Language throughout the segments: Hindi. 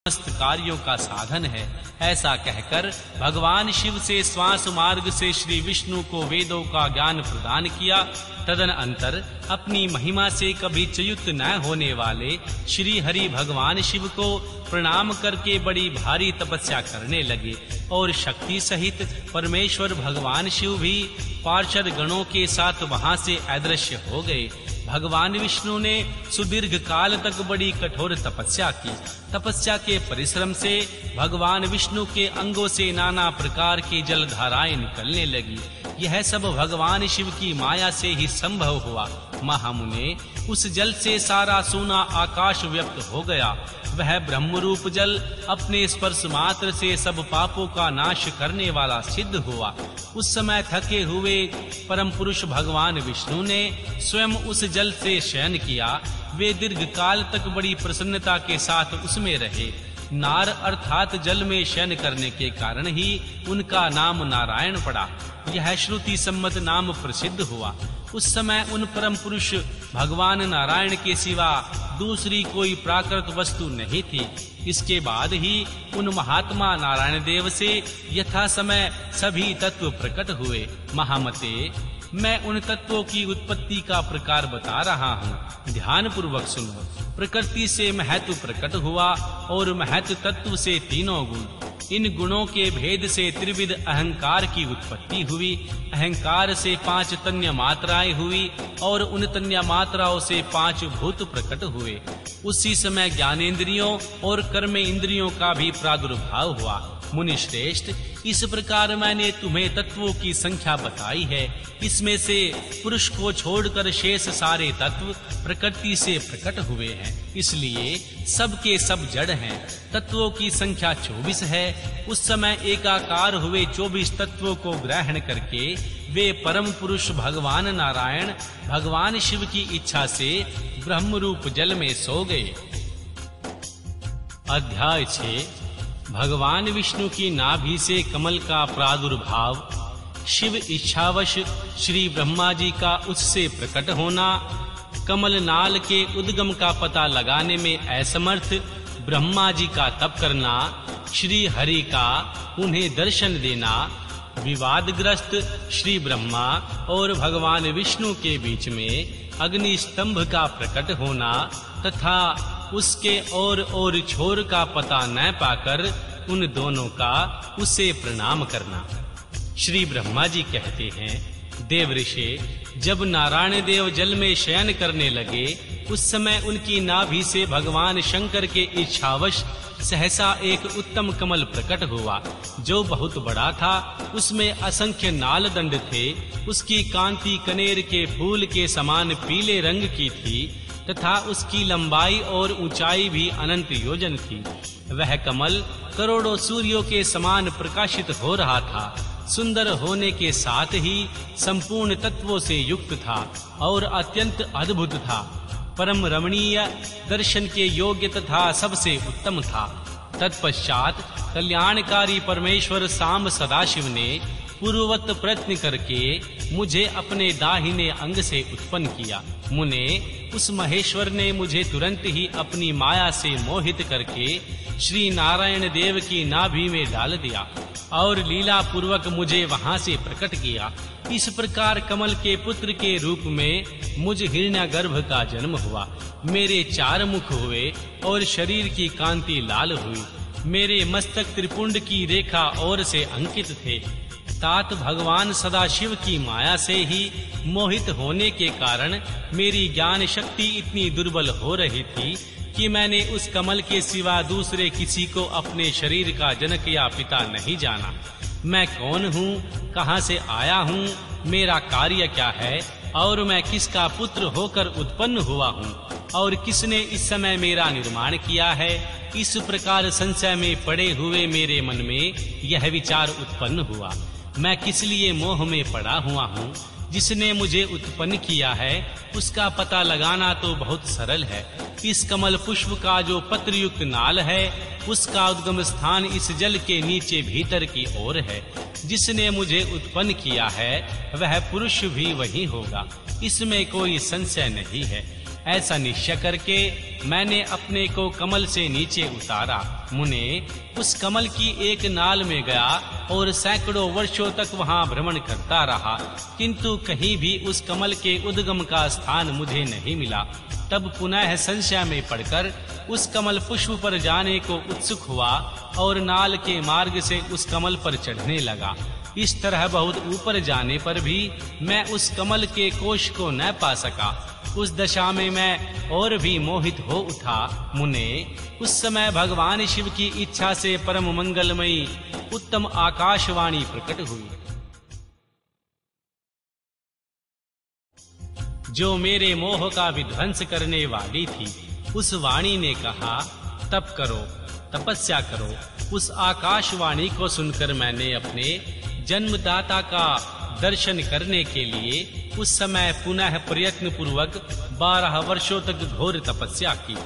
समस्त कार्यों का साधन है। ऐसा कहकर भगवान शिव से श्वास मार्ग से श्री विष्णु को वेदों का ज्ञान प्रदान किया। तदनंतर अपनी महिमा से कभी च्युत न होने वाले श्री हरि भगवान शिव को प्रणाम करके बड़ी भारी तपस्या करने लगे और शक्ति सहित परमेश्वर भगवान शिव भी पार्षद गणों के साथ वहां से अदृश्य हो गए। भगवान विष्णु ने सुदीर्घ काल तक बड़ी कठोर तपस्या की। तपस्या के परिश्रम से भगवान विष्णु के अंगों से नाना प्रकार की जल धाराएं निकलने लगी। यह सब भगवान शिव की माया से ही संभव हुआ। महामुने, उस जल से सारा सोना आकाश व्यक्त हो गया। वह ब्रह्मरूप जल अपने स्पर्श मात्र से सब पापों का नाश करने वाला सिद्ध हुआ। उस समय थके हुए परम पुरुष भगवान विष्णु ने स्वयं उस जल से शयन किया। वे दीर्घ काल तक बड़ी प्रसन्नता के साथ उसमें रहे। नार अर्थात जल में शयन करने के कारण ही उनका नाम नारायण पड़ा। यह श्रुति सम्मत नाम प्रसिद्ध हुआ। उस समय उन परम पुरुष भगवान नारायण के सिवा दूसरी कोई प्राकृत वस्तु नहीं थी। इसके बाद ही उन महात्मा नारायण देव से यथा समय सभी तत्व प्रकट हुए। महामते, मैं उन तत्वों की उत्पत्ति का प्रकार बता रहा हूँ, ध्यान पूर्वक सुनो। प्रकृति से महत्व प्रकट हुआ और महत्व तत्व से तीनों गुण। इन गुणों के भेद से त्रिविध अहंकार की उत्पत्ति हुई। अहंकार से 5 तन्य मात्राएं हुई और उन तन्य मात्राओं से 5 भूत प्रकट हुए। उसी समय ज्ञानेंद्रियों और कर्म इंद्रियों का भी प्रादुर्भाव हुआ। मुनि श्रेष्ठ, इस प्रकार मैंने तुम्हें तत्वों की संख्या बताई है। इसमें से पुरुष को छोड़कर शेष सारे तत्व प्रकृति से प्रकट हुए हैं, इसलिए सब के सब जड़ हैं। तत्वों की संख्या 24 है। उस समय एकाकार हुए 24 तत्वों को ग्रहण करके वे परम पुरुष भगवान नारायण भगवान शिव की इच्छा से ब्रह्म रूप जल में सो गए। अध्याय 6। भगवान विष्णु की नाभि से कमल का प्रादुर्भाव। शिव इच्छावश श्री ब्रह्मा जी का उससे प्रकट होना। कमल नाल के उद्गम का पता लगाने में असमर्थ ब्रह्मा जी का तप करना। श्री हरि का उन्हें दर्शन देना। विवादग्रस्त श्री ब्रह्मा और भगवान विष्णु के बीच में अग्नि स्तंभ का प्रकट होना तथा उसके और छोर का पता न पाकर उन दोनों का उसे प्रणाम करना। श्री ब्रह्मा जी कहते हैं, देव ऋषि, जब नारायण देव जल में शयन करने लगे उस समय उनकी नाभि से भगवान शंकर के इच्छावश सहसा एक उत्तम कमल प्रकट हुआ, जो बहुत बड़ा था। उसमें असंख्य नाल दंड थे। उसकी कांति कनेर के फूल के समान पीले रंग की थी तथा उसकी लंबाई और ऊंचाई भी अनंत योजन थी। वह कमल करोड़ों सूर्यों के समान प्रकाशित हो रहा था। सुंदर होने के साथ ही संपूर्ण तत्वों से युक्त था और अत्यंत अद्भुत था। परम रमणीय, दर्शन के योग्य तथा सबसे उत्तम था। तत्पश्चात कल्याणकारी परमेश्वर सांब सदाशिव ने पूर्ववत प्रयत्न करके मुझे अपने दाहिने अंग से उत्पन्न किया। मुने, उस महेश्वर ने मुझे तुरंत ही अपनी माया से मोहित करके श्री नारायण देव की नाभि में डाल दिया और लीला पूर्वक मुझे वहां से प्रकट किया। इस प्रकार कमल के पुत्र के रूप में मुझ हिरण्यगर्भ का जन्म हुआ। मेरे 4 मुख हुए और शरीर की कांति लाल हुई। मेरे मस्तक त्रिपुंड की रेखा और से अंकित थे। तात भगवान सदाशिव की माया से ही मोहित होने के कारण मेरी ज्ञान शक्ति इतनी दुर्बल हो रही थी कि मैंने उस कमल के सिवा दूसरे किसी को अपने शरीर का जनक या पिता नहीं जाना। मैं कौन हूँ, कहाँ से आया हूँ, मेरा कार्य क्या है और मैं किसका पुत्र होकर उत्पन्न हुआ हूँ और किसने इस समय मेरा निर्माण किया है। इस प्रकार संशय में पड़े हुए मेरे मन में यह विचार उत्पन्न हुआ, मैं किस लिए मोह में पड़ा हुआ हूँ। जिसने मुझे उत्पन्न किया है उसका पता लगाना तो बहुत सरल है। इस कमल पुष्प का जो पत्र युक्त नाल है उसका उद्गम स्थान इस जल के नीचे भीतर की ओर है। जिसने मुझे उत्पन्न किया है वह पुरुष भी वही होगा, इसमें कोई संशय नहीं है। ऐसा निश्चय करके मैंने अपने को कमल से नीचे उतारा। मुने उस कमल की एक नाल में गया और सैकड़ों वर्षों तक वहां भ्रमण करता रहा, किंतु कहीं भी उस कमल के उद्गम का स्थान मुझे नहीं मिला। तब पुनः संशय में पड़कर उस कमल पुष्प पर जाने को उत्सुक हुआ और नाल के मार्ग से उस कमल पर चढ़ने लगा। इस तरह बहुत ऊपर जाने पर भी मैं उस कमल के कोश को न पा सका। उस दशा में मैं और भी मोहित हो उठा। मुने उस समय भगवान शिव की इच्छा से परम मंगलमयी उत्तम आकाशवाणी प्रकट हुई, जो मेरे मोह का विध्वंस करने वाली थी। उस वाणी ने कहा, तप करो, तपस्या करो। उस आकाशवाणी को सुनकर मैंने अपने जन्मदाता का दर्शन करने के लिए उस समय पुनः प्रयत्न पूर्वक 12 वर्षों तक घोर तपस्या की।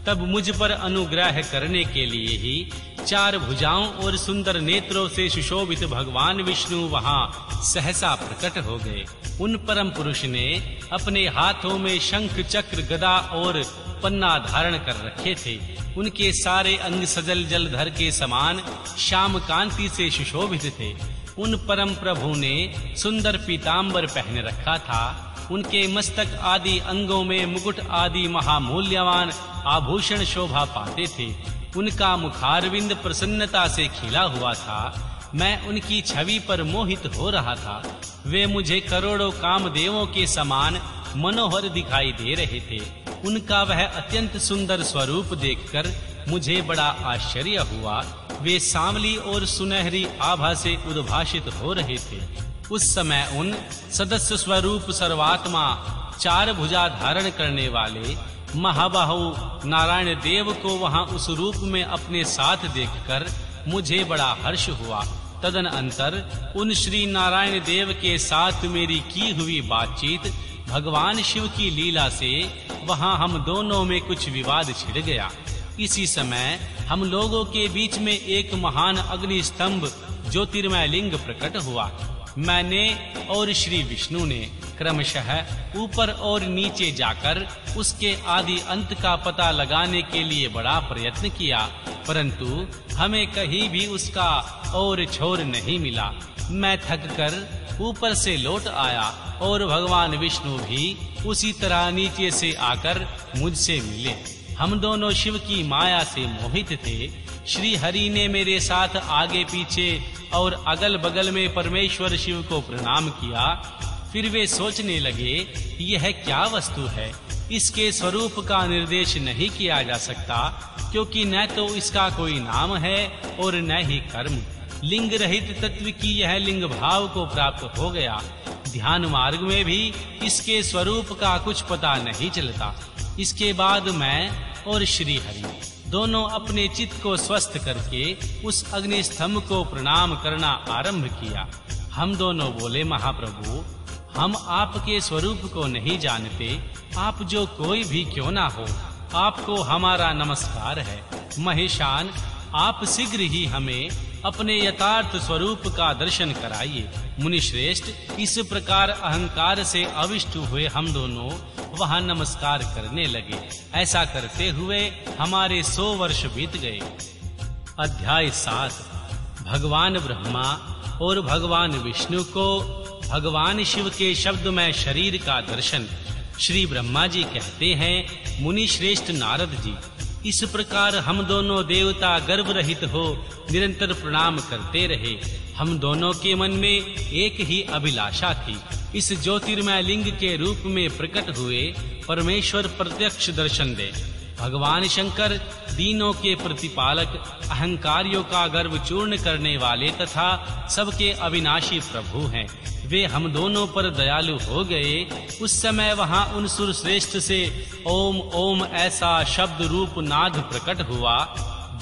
तब मुझ पर अनुग्रह करने के लिए ही 4 भुजाओं और सुंदर नेत्रों से सुशोभित भगवान विष्णु वहां सहसा प्रकट हो गए। उन परम पुरुष ने अपने हाथों में शंख, चक्र, गदा और पन्ना धारण कर रखे थे। उनके सारे अंग सजल जलधर के समान श्याम कांति से सुशोभित थे। उन परम प्रभु ने सुंदर पीतांबर पहन रखा था। उनके मस्तक आदि अंगों में मुकुट आदि महामूल्यवान आभूषण शोभा पाते थे। उनका मुखारविंद प्रसन्नता से खिला हुआ था। मैं उनकी छवि पर मोहित हो रहा था। वे मुझे करोड़ों कामदेवों के समान मनोहर दिखाई दे रहे थे। उनका वह अत्यंत सुंदर स्वरूप देखकर मुझे बड़ा आश्चर्य हुआ। वे सांवली और सुनहरी आभा से उद्भाषित हो रहे थे। उस समय उन सदस्य स्वरूप सर्वात्मा 4 भुजा धारण करने वाले महाबाहु नारायण देव को वहां उस रूप में अपने साथ देखकर मुझे बड़ा हर्ष हुआ। तदनंतर उन श्री नारायण देव के साथ मेरी की हुई बातचीत भगवान शिव की लीला से वहां हम दोनों में कुछ विवाद छिड़ गया। इसी समय हम लोगों के बीच में एक महान अग्नि स्तंभ ज्योतिर्मय लिंग प्रकट हुआ। मैंने और श्री विष्णु ने क्रमशः ऊपर और नीचे जाकर उसके आदि अंत का पता लगाने के लिए बड़ा प्रयत्न किया, परंतु हमें कहीं भी उसका और छोर नहीं मिला। मैं थक कर ऊपर से लौट आया और भगवान विष्णु भी उसी तरह नीचे से आकर मुझसे मिले। हम दोनों शिव की माया से मोहित थे। श्री हरि ने मेरे साथ आगे पीछे और अगल बगल में परमेश्वर शिव को प्रणाम किया। फिर वे सोचने लगे, यह क्या वस्तु है? इसके स्वरूप का निर्देश नहीं किया जा सकता, क्योंकि न तो इसका कोई नाम है और न ही कर्म। लिंग रहित तत्व की यह लिंग भाव को प्राप्त हो गया। ध्यान मार्ग में भी इसके स्वरूप का कुछ पता नहीं चलता। इसके बाद मैं और श्री हरि दोनों अपने चित्त को स्वस्थ करके उस अग्नि स्तंभ को प्रणाम करना आरंभ किया। हम दोनों बोले, महाप्रभु, हम आपके स्वरूप को नहीं जानते। आप जो कोई भी क्यों ना हो, आपको हमारा नमस्कार है। महेशान, आप शीघ्र ही हमें अपने यथार्थ स्वरूप का दर्शन कराइए। मुनि श्रेष्ठ, इस प्रकार अहंकार से अविष्ट हुए हम दोनों वहां नमस्कार करने लगे। ऐसा करते हुए हमारे 100 वर्ष बीत गए। अध्याय 7। भगवान ब्रह्मा और भगवान विष्णु को भगवान शिव के शब्दमय शरीर का दर्शन। श्री ब्रह्मा जी कहते हैं, मुनि श्रेष्ठ नारद जी, इस प्रकार हम दोनों देवता गर्भ रहित हो निरंतर प्रणाम करते रहे। हम दोनों के मन में एक ही अभिलाषा थी। इस ज्योतिर्मय लिंग के रूप में प्रकट हुए परमेश्वर प्रत्यक्ष दर्शन दे। भगवान शंकर दीनों के प्रतिपालक, अहंकारियों का गर्व चूर्ण करने वाले तथा सबके अविनाशी प्रभु हैं। वे हम दोनों पर दयालु हो गए। उस समय वहां उन सुर श्रेष्ठ से ओम ओम ऐसा शब्द रूप नाद प्रकट हुआ,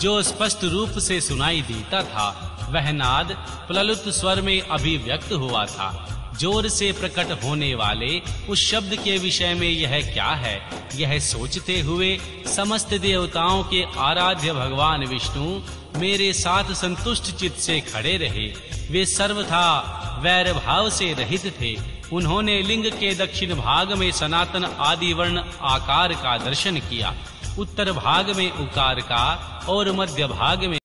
जो स्पष्ट रूप से सुनाई देता था। वह नाद प्लुत स्वर में अभिव्यक्त हुआ था। जोर से प्रकट होने वाले उस शब्द के विषय में यह क्या है, यह सोचते हुए समस्त देवताओं के आराध्य भगवान विष्णु मेरे साथ संतुष्ट चित्त से खड़े रहे। वे सर्वथा वैर भाव से रहित थे। उन्होंने लिंग के दक्षिण भाग में सनातन आदि वर्ण आकार का दर्शन किया, उत्तर भाग में उकार का और मध्य भाग में